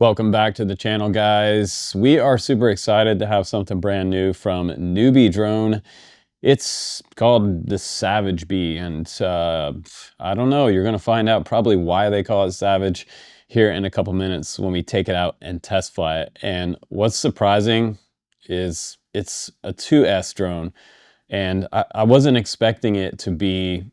Welcome back to the channel, guys. We are super excited to have something brand new from Newbie Drone. It's called the SavageBee, and I don't know, you're gonna find out probably why they call it Savage here in a couple minutes when we take it out and test fly it. And what's surprising is it's a 2S drone, and I wasn't expecting it to be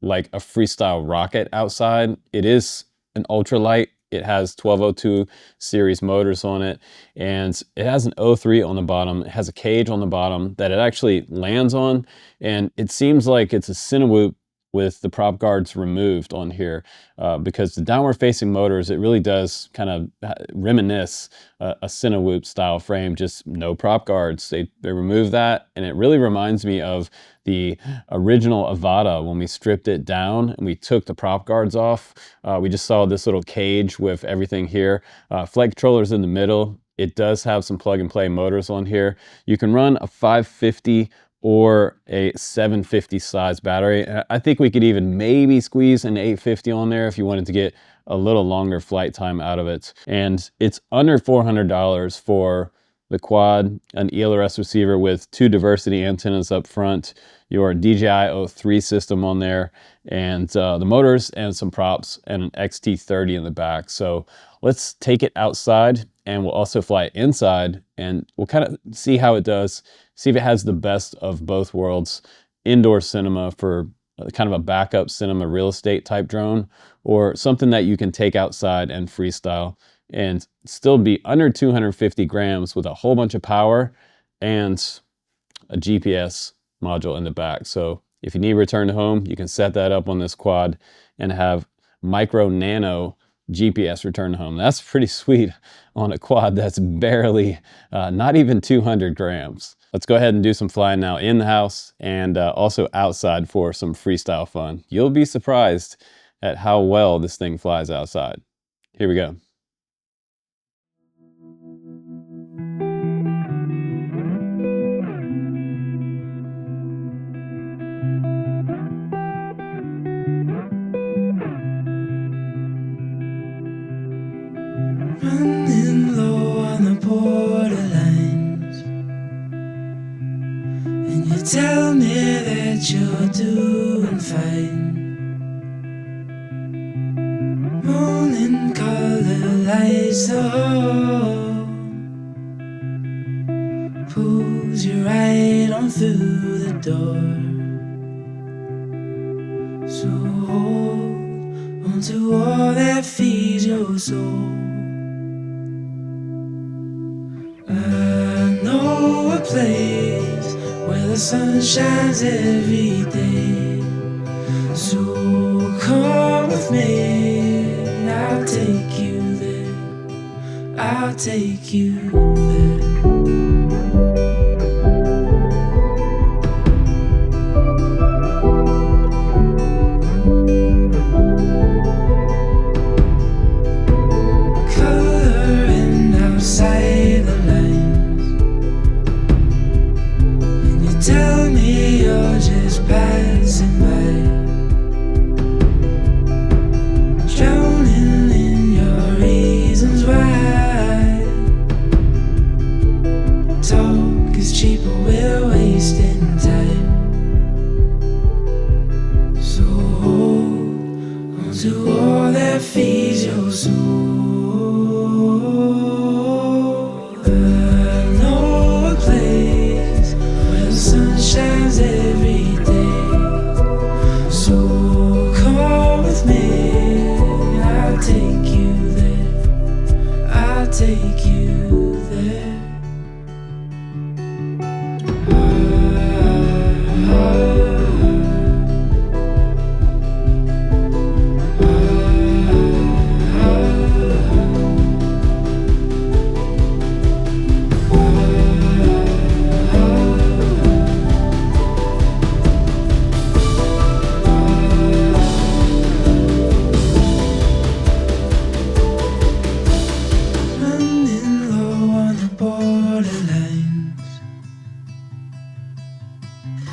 like a freestyle rocket outside. It is an ultralight. It has 1202 series motors on it, and it has an O3 on the bottom. It has a cage on the bottom that it actually lands on, and it seems like it's a Cinewoop with the prop guards removed on here, because the downward facing motors, it really does kind of reminisce a Cinewoop style frame, just no prop guards. They remove that, and it really reminds me of the original Avata when we stripped it down and we took the prop guards off. We just saw this little cage with everything here. Flight controller's in the middle. It does have some plug and play motors on here. You can run a 550 or a 750 size battery. I think we could even maybe squeeze an 850 on there if you wanted to get a little longer flight time out of it. And it's under $400 for the quad, an ELRS receiver with 2 diversity antennas up front, your DJI 03 system on there, and the motors and some props and an XT30 in the back. So let's take it outside, and we'll also fly it inside, and we'll kind of see how it does, see if it has the best of both worlds: indoor cinema for kind of a backup cinema real estate type drone, or something that you can take outside and freestyle and still be under 250 grams with a whole bunch of power and a GPS module in the back. So if you need return to home, you can set that up on this quad and have micro nano GPS return to home. That's pretty sweet on a quad that's barely, not even 200 grams. Let's go ahead and do some flying now in the house and also outside for some freestyle fun. You'll be surprised at how well this thing flies outside. Here we go. Running low on the borderlines, and you tell me that you're doing fine. Morning color lights the hall, pulls you right on through the door. So hold on to all that feeds your soul. I know a place where the sun shines every day. So come with me, I'll take you there. I'll take you there. Coloring outside the lines, and you tell me you're just passing by. Drowning in your reasons why. Talk is cheap, but we're wasting time. So hold on to all that feeds your soul. I know a place where the sun shines every day. So come with me, I'll take you there. I'll take you there. Running low on the borderlines.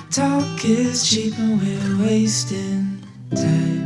Talk is cheap and we're wasting time.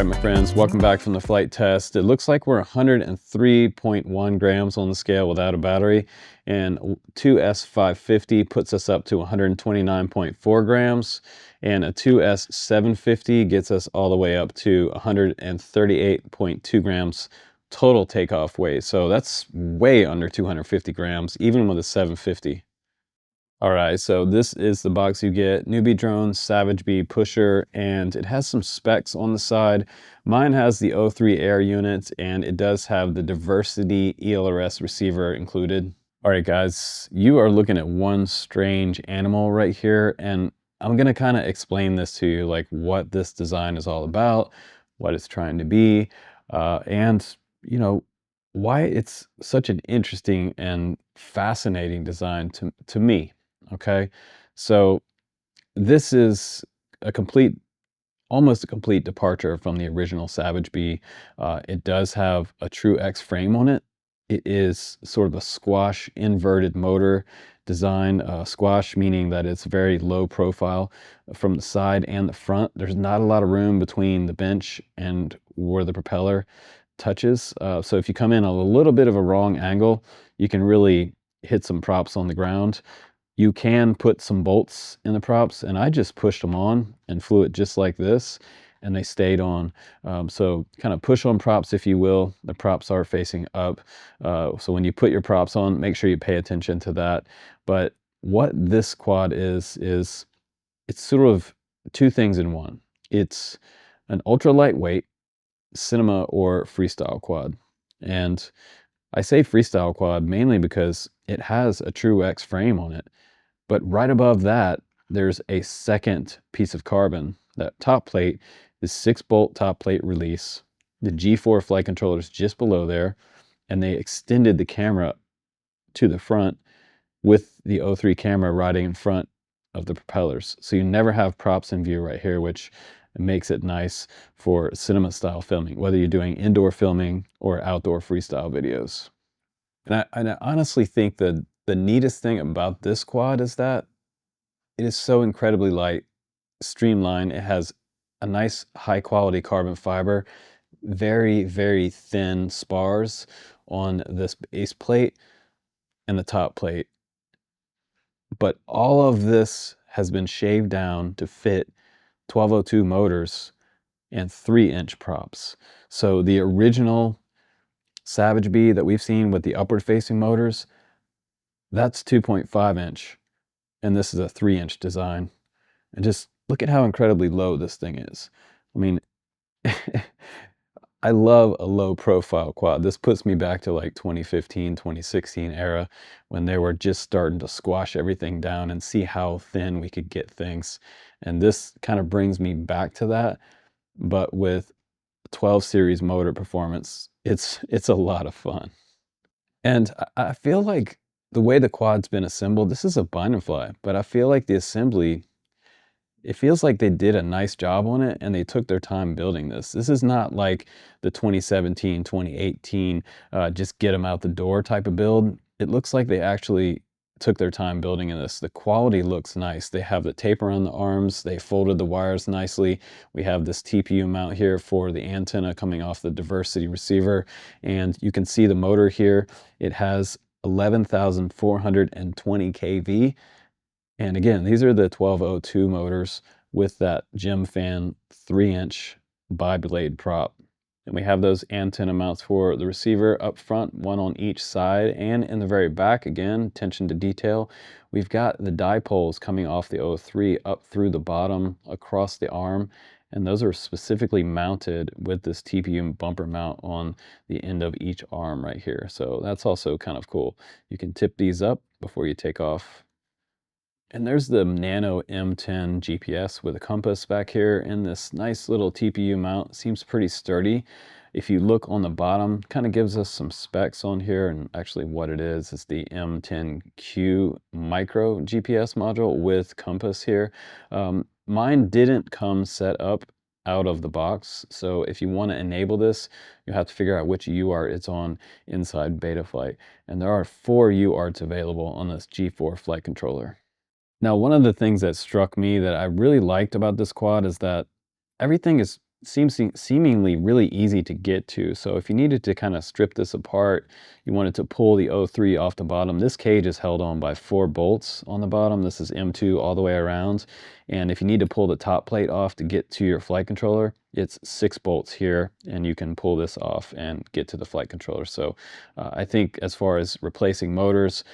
my friends, welcome back from the flight test. It looks like we're 103.1 grams on the scale without a battery, and 2S550 puts us up to 129.4 grams, and a 2S750 gets us all the way up to 138.2 grams total takeoff weight. So that's way under 250 grams, even with a 750. All right, so this is the box you get. Newbie Drone, SavageBee Pusher, and it has some specs on the side. Mine has the O3 Air unit, and it does have the Diversity ELRS receiver included. All right, guys, you are looking at one strange animal right here, and I'm gonna kind of explain this to you, like what this design is all about, what it's trying to be, and you know, why it's such an interesting and fascinating design to me. Okay, so this is a complete, almost a complete departure from the original SavageBee. It does have a true X frame on it. It is sort of a squash inverted motor design. Squash meaning that it's very low profile from the side and the front. There's not a lot of room between the bench and where the propeller touches. So if you come in a little bit of a wrong angle, you can really hit some props on the ground. You can put some bolts in the props, and I just pushed them on and flew it just like this, and they stayed on. So kind of push on props, if you will. The props are facing up. So when you put your props on, make sure you pay attention to that. But what this quad is it's sort of two things in one. It's an ultra lightweight cinema or freestyle quad. And I say freestyle quad mainly because it has a true X frame on it. But right above that, there's a second piece of carbon. That top plate is 6-bolt top plate release. The G4 flight controller is just below there, and they extended the camera to the front with the O3 camera riding in front of the propellers. So you never have props in view right here, which makes it nice for cinema style filming, whether you're doing indoor filming or outdoor freestyle videos. And I honestly think that the neatest thing about this quad is that it is so incredibly light, streamlined. It has a nice high quality carbon fiber, very, very thin spars on this base plate and the top plate. But all of this has been shaved down to fit 1202 motors and 3-inch props. So the original SavageBee that we've seen with the upward facing motors, that's 2.5-inch, and this is a 3-inch design. And just look at how incredibly low this thing is. I mean, I love a low profile quad. This puts me back to like 2015, 2016 era when they were just starting to squash everything down and see how thin we could get things. And this kind of brings me back to that, but with 12 series motor performance, it's a lot of fun. And I feel like the way the quad's been assembled, this is a bind and fly, but I feel like the assembly, it feels like they did a nice job on it and they took their time building this. This is not like the 2017, 2018, just get them out the door type of build. It looks like they actually took their time building this. The quality looks nice. They have the tape around the arms. They folded the wires nicely. We have this TPU mount here for the antenna coming off the Diversity receiver. And you can see the motor here. It has 11,420 kV. And again, these are the 1202 motors with that Gem Fan 3-inch bi-blade prop. And we have those antenna mounts for the receiver up front, one on each side, and in the very back, again, attention to detail. We've got the dipoles coming off the O3 up through the bottom across the arm, and those are specifically mounted with this TPU bumper mount on the end of each arm right here. So that's also kind of cool. You can tip these up before you take off. And there's the Nano M10 GPS with a compass back here, and this nice little TPU mount seems pretty sturdy. If you look on the bottom, kind of gives us some specs on here, and actually what it is the M10Q micro GPS module with compass here. Mine didn't come set up out of the box, so if you want to enable this, you have to figure out which UART it's on inside Betaflight. And there are 4 UARTs available on this G4 flight controller. Now, one of the things that struck me that I really liked about this quad is that everything is seemingly really easy to get to. So if you needed to kind of strip this apart, you wanted to pull the O3 off the bottom. This cage is held on by 4 bolts on the bottom. This is M2 all the way around. And if you need to pull the top plate off to get to your flight controller, it's 6 bolts here, and you can pull this off and get to the flight controller. So I think as far as replacing motors,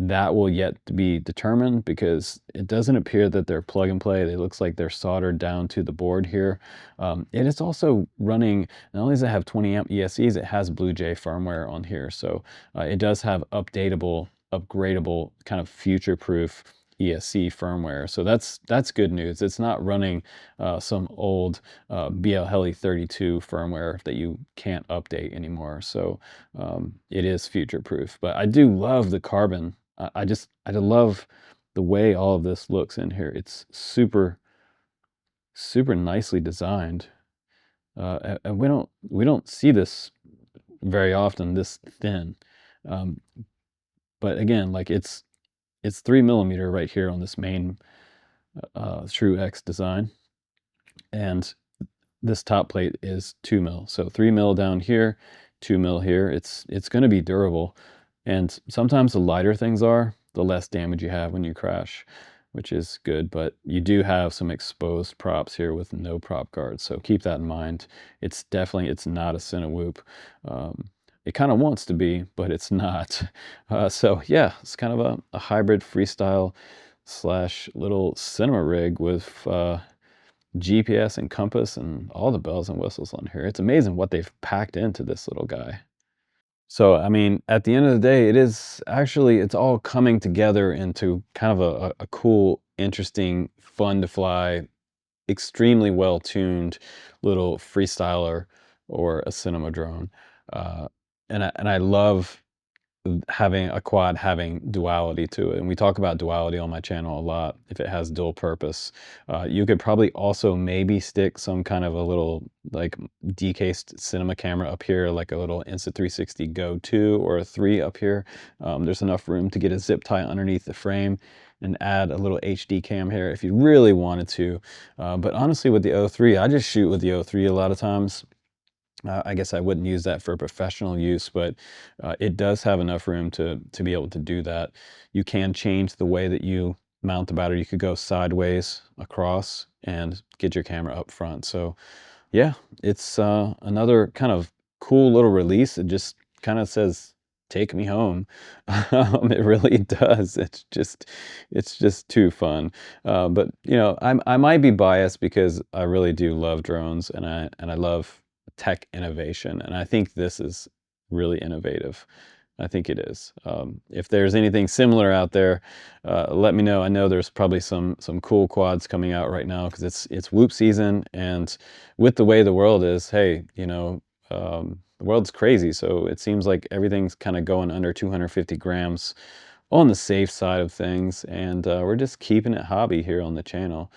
that will yet to be determined, because it doesn't appear that they're plug and play. It looks like they're soldered down to the board here. And it's also running, not only does it have 20 amp ESCs, it has BlueJ firmware on here. So it does have updatable, upgradable, kind of future-proof ESC firmware. So that's good news. It's not running some old BL Heli 32 firmware that you can't update anymore. So it is future proof. But I do love the carbon. I love the way all of this looks in here. It's super nicely designed. And we don't see this very often, this thin. But again, like it's 3mm right here on this main True X design, and this top plate is 2mm. So 3mm down here, 2mm here. It's going to be durable, and sometimes the lighter things are, the less damage you have when you crash, which is good. But you do have some exposed props here with no prop guards, so keep that in mind. It's not a Cinewhoop. It kind of wants to be, but it's not. So yeah, it's kind of a hybrid freestyle slash little cinema rig with GPS and compass and all the bells and whistles on here. It's amazing what they've packed into this little guy. So, I mean, at the end of the day, it's all coming together into kind of a cool, interesting, fun to fly, extremely well tuned little freestyler or a cinema drone. And I love having a quad having duality to it. And we talk about duality on my channel a lot. If it has dual purpose, you could probably also maybe stick some kind of a little like decased cinema camera up here, like a little Insta360 Go 2 or a 3 up here. There's enough room to get a zip tie underneath the frame and add a little HD cam here if you really wanted to. But honestly, with the O3, I just shoot with the O3 a lot of times. I guess I wouldn't use that for professional use, but it does have enough room to be able to do that. You can change the way that you mount the battery. You could go sideways across and get your camera up front. So yeah, it's another kind of cool little release. It just kind of says, take me home. It really does. It's just too fun. But you know, I might be biased because I really do love drones, and I love tech innovation, and I think this is really innovative. I think it is. If there's anything similar out there, let me know. I know there's probably some cool quads coming out right now because it's whoop season, and with the way the world is, hey, you know, the world's crazy, so it seems like everything's kind of going under 250 grams on the safe side of things, and we're just keeping it hobby here on the channel.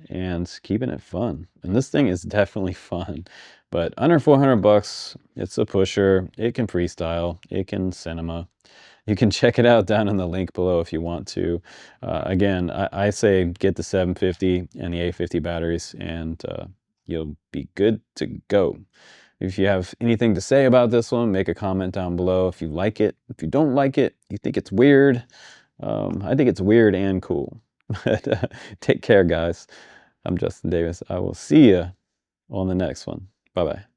And keeping it fun. And this thing is definitely fun. But under 400 bucks, it's a pusher. It can freestyle. It can cinema. You can check it out down in the link below if you want to. Again, I say get the 750 and the 850 batteries, and you'll be good to go. If you have anything to say about this one, make a comment down below. If you like it, if you don't like it, you think it's weird, I think it's weird and cool. But take care, guys. I'm Justin Davis. I will see you on the next one. Bye-bye.